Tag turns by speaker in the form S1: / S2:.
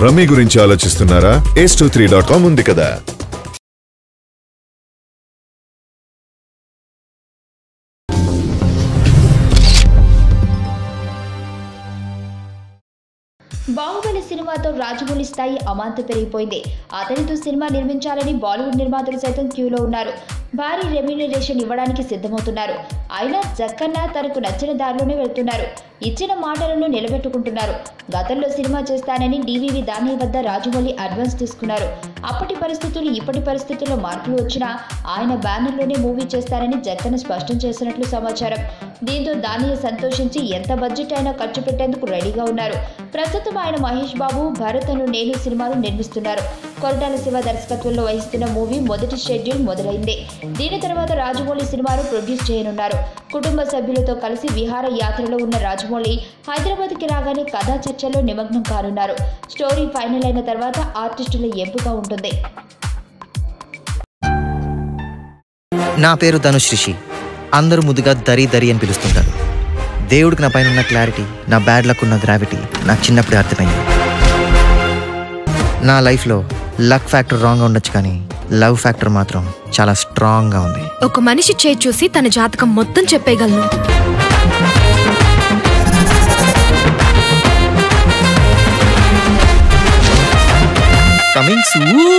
S1: Rummy గురించి ఆలోచిస్తున్నారా? ace23.com ఉంది కదా.
S2: బాహుబలి సినిమాతో రాజమౌళి స్థాయి అమాంతం పెరిగిపోయింది. అతనితో సినిమా నిర్మించాలని బాలీవుడ్ నిర్మాతలు సైతం క్యూలో ఉన్నారు. భారీ రెమ్యూనరేషన్ ఇవ్వడానికి సిద్ధమవుతున్నారు. అయినా జక్కన్న తనకు నచ్చిన దారిలోనే వెళ్తున్నారు. ఇచ్చిన మాటలను నిలబెట్టుకుంటున్నారు. గతంలో సినిమా చేస్తానని డివివి దానయ్య వద్ద రాజమౌళి అడ్వాన్స్ తీసుకున్నారు. అప్పటి పరిస్థితులు ఇప్పటి పరిస్థితుల్లో మార్పులు వచ్చినా ఆయన బ్యానర్లోనే మూవీ చేస్తానని జక్కన్న స్పష్టం చేసినట్లు సమాచారం. దీంతో దానయ్య సంతోషించి ఎంత బడ్జెట్ అయినా ఖర్చు పెట్టేందుకు రెడీగా ఉన్నారు. ప్రస్తుతం ఆయన మహేష్ బాబు, భరత్ అను నేను సినిమాలు నిర్మిస్తున్నారు. కొరటాల శివ దర్శకత్వంలో వహిస్తున్న మూవీ మొదటి షెడ్యూల్ మొదలైంది. దీని తర్వాత రాజమౌళి సినిమాను ప్రొడ్యూస్ చేయనున్నారు. కుటుంబ సభ్యులతో కలిసి విహార యాత్రలో ఉన్న రాజమౌళి హైదరాబాద్కి రాగానే కథా చర్చల్లో నిమగ్నం కానున్నారు. స్టోరీ ఫైనల్ అయిన తర్వాత ఆర్టిస్టుల ఎంపిక ఉంటుంది.
S3: నా పేరు ధనుష్ రిషి. అందరూ ముద్దుగా దరి దరి అని పిలుస్తుంటారు. దేవుడికి నా పైన ఉన్న క్లారిటీ, నా బ్యాడ్ లక్ ఉన్న గ్రావిటీ నాకు చిన్నప్పుడే అర్థమైంది. నా లైఫ్లో లక్ ఫ్యాక్టర్ రాంగ్గా ఉండొచ్చు, కానీ లవ్ ఫ్యాక్టర్ మాత్రం చాలా స్ట్రాంగ్గా ఉంది.
S4: ఒక మనిషి చేయి చూసి తన జాతకం మొత్తం చెప్పేయగలను.
S3: Coming soon.